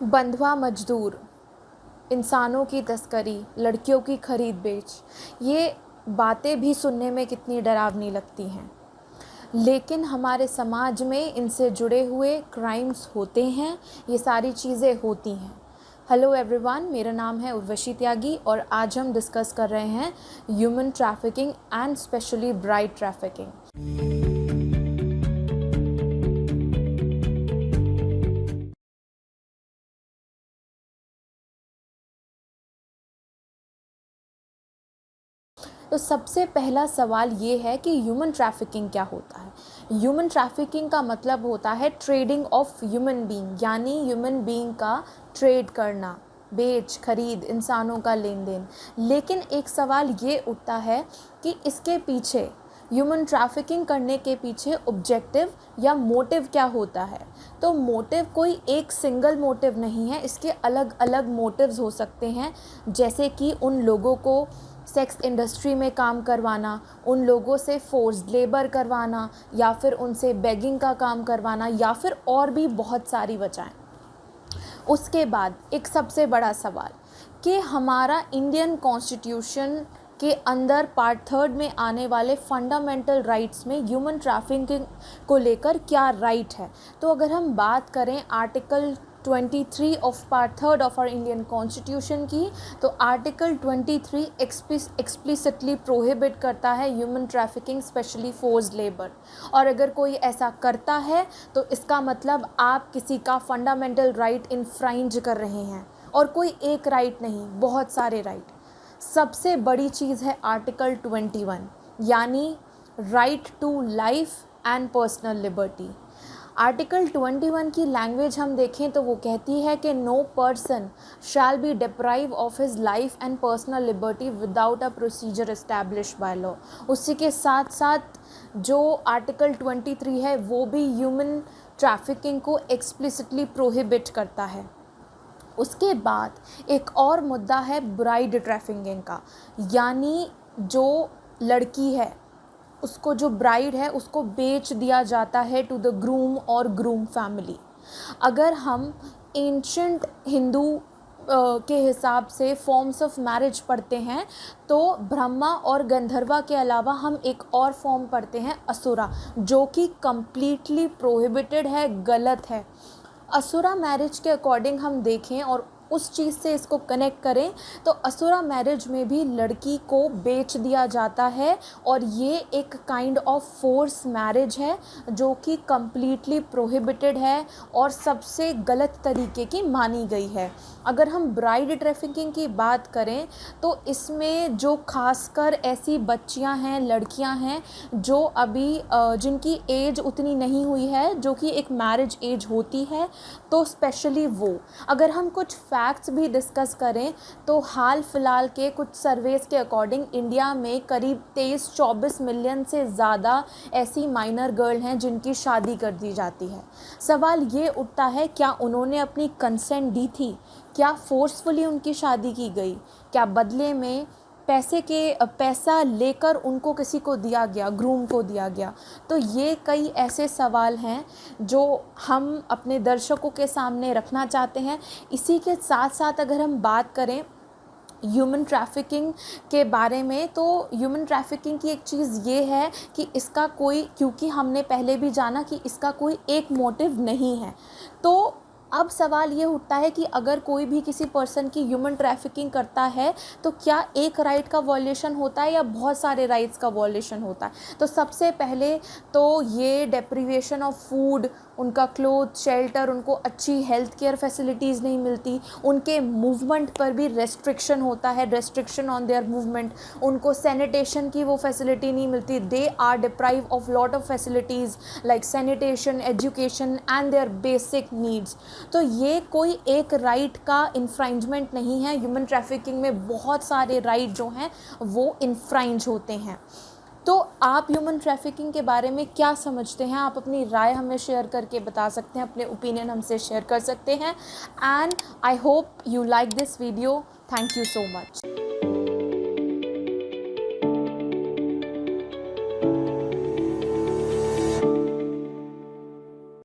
बंधुआ मजदूर, इंसानों की तस्करी, लड़कियों की खरीद बेच, ये बातें भी सुनने में कितनी डरावनी लगती हैं, लेकिन हमारे समाज में इनसे जुड़े हुए क्राइम्स होते हैं, ये सारी चीज़ें होती हैं। हेलो एवरीवन, मेरा नाम है उर्वशी त्यागी और आज हम डिस्कस कर रहे हैं human trafficking and specially bride trafficking. तो सबसे पहला सवाल ये है कि ह्यूमन ट्रैफिकिंग क्या होता है। ह्यूमन ट्रैफिकिंग का मतलब होता है ट्रेडिंग ऑफ ह्यूमन बीइंग, यानी ह्यूमन बीइंग का ट्रेड करना, बेच खरीद, इंसानों का लेन देन। लेकिन एक सवाल ये उठता है कि इसके पीछे, ह्यूमन ट्रैफिकिंग करने के पीछे ऑब्जेक्टिव या मोटिव क्या होता है। तो मोटिव कोई एक सिंगल मोटिव नहीं है, इसके अलग अलग मोटिव्स हो सकते हैं, जैसे कि उन लोगों को सेक्स इंडस्ट्री में काम करवाना, उन लोगों से फोर्स्ड लेबर करवाना, या फिर उनसे बेगिंग का काम करवाना, या फिर और भी बहुत सारी वजहें। उसके बाद एक सबसे बड़ा सवाल कि हमारा इंडियन कॉन्स्टिट्यूशन के अंदर पार्ट 3 में आने वाले फंडामेंटल राइट्स में ह्यूमन ट्रैफिकिंग को लेकर क्या राइट है। तो अगर हम बात करें article 23 of part 3 of our Indian constitution की, तो आर्टिकल 23 एक्सप्लिसिटली प्रोहिबिट करता है human trafficking, specially forced labour. और अगर कोई ऐसा करता है तो इसका मतलब आप किसी का फंडामेंटल राइट इन्फ्राइंज कर रहे हैं, और कोई एक राइट नहीं, बहुत सारे राइट। सबसे बड़ी चीज़ है आर्टिकल 21, यानी right to life and personal liberty. Article 21 की लैंग्वेज हम देखें तो वो कहती है कि no person shall be deprive of his life and personal liberty without a procedure establish by law. उसी के साथ साथ जो आर्टिकल 23 है वो भी ह्यूमन ट्रैफिकिंग को एक्सप्लिसिटली प्रोहिबिट करता है। उसके बाद एक और मुद्दा है ब्राइड ट्रैफिकिंग का, यानी जो लड़की है उसको, जो ब्राइड है उसको बेच दिया जाता है टू द ग्रूम और ग्रूम फैमिली। अगर हम एंशंट हिंदू के हिसाब से फॉर्म्स ऑफ मैरिज पढ़ते हैं तो ब्रह्मा और गंधर्वा के अलावा हम एक और फॉर्म पढ़ते हैं असुरा, जो कि कंप्लीटली प्रोहिबिटेड है, गलत है। असुरा मैरिज के अकॉर्डिंग हम देखें और उस चीज़ से इसको कनेक्ट करें तो असुरा मैरिज में भी लड़की को बेच दिया जाता है, और ये एक काइंड ऑफ फोर्स मैरिज है जो कि कंप्लीटली प्रोहिबिटेड है और सबसे गलत तरीके की मानी गई है। अगर हम ब्राइड ट्रैफिकिंग की बात करें तो इसमें जो खासकर ऐसी बच्चियां हैं, लड़कियां हैं जो अभी जिनकी एज उतनी नहीं हुई है, जो कि एक मैरिज एज होती है, तो स्पेशली वो। अगर हम कुछ फैक्ट्स भी डिस्कस करें तो हाल फिलहाल के कुछ सर्वेस के अकॉर्डिंग इंडिया में करीब 23-24 मिलियन से ज़्यादा ऐसी माइनर गर्ल हैं जिनकी शादी कर दी जाती है। सवाल ये उठता है, क्या उन्होंने अपनी कंसेंट दी थी? क्या फोर्सफुली उनकी शादी की गई? क्या बदले में पैसा लेकर उनको किसी को दिया गया, ग्रूम को दिया गया? तो ये कई ऐसे सवाल हैं जो हम अपने दर्शकों के सामने रखना चाहते हैं। इसी के साथ साथ अगर हम बात करें ह्यूमन ट्रैफिकिंग के बारे में, तो ह्यूमन ट्रैफिकिंग की एक चीज़ ये है कि इसका कोई, क्योंकि हमने पहले भी जाना कि इसका कोई एक मोटिव नहीं है, तो अब सवाल ये उठता है कि अगर कोई भी किसी पर्सन की ह्यूमन ट्रैफिकिंग करता है तो क्या एक राइट का वॉल्यूशन होता है या बहुत सारे राइट्स का वॉल्यूशन होता है। तो सबसे पहले तो ये डेप्रीवेशन ऑफ फूड, उनका क्लोथ, शेल्टर, उनको अच्छी हेल्थ केयर फैसिलिटीज़ नहीं मिलती, उनके मूवमेंट पर भी रेस्ट्रिक्शन होता है, रेस्ट्रिक्शन ऑन देयर मूवमेंट, उनको सैनिटेशन की वो फैसिलिटी नहीं मिलती, they are deprive of lot of facilities like sanitation, education and their basic needs. तो ये कोई एक राइट का इन्फ्राइंजमेंट नहीं है, ह्यूमन ट्रैफिकिंग में बहुत सारे राइट जो हैं वो इन्फ्राइंज होते हैं। तो आप ह्यूमन ट्रैफिकिंग के बारे में क्या समझते हैं? आप अपनी राय हमें शेयर करके बता सकते हैं, अपने ओपिनियन हमसे शेयर कर सकते हैं। And I hope you like this video. Thank you so much.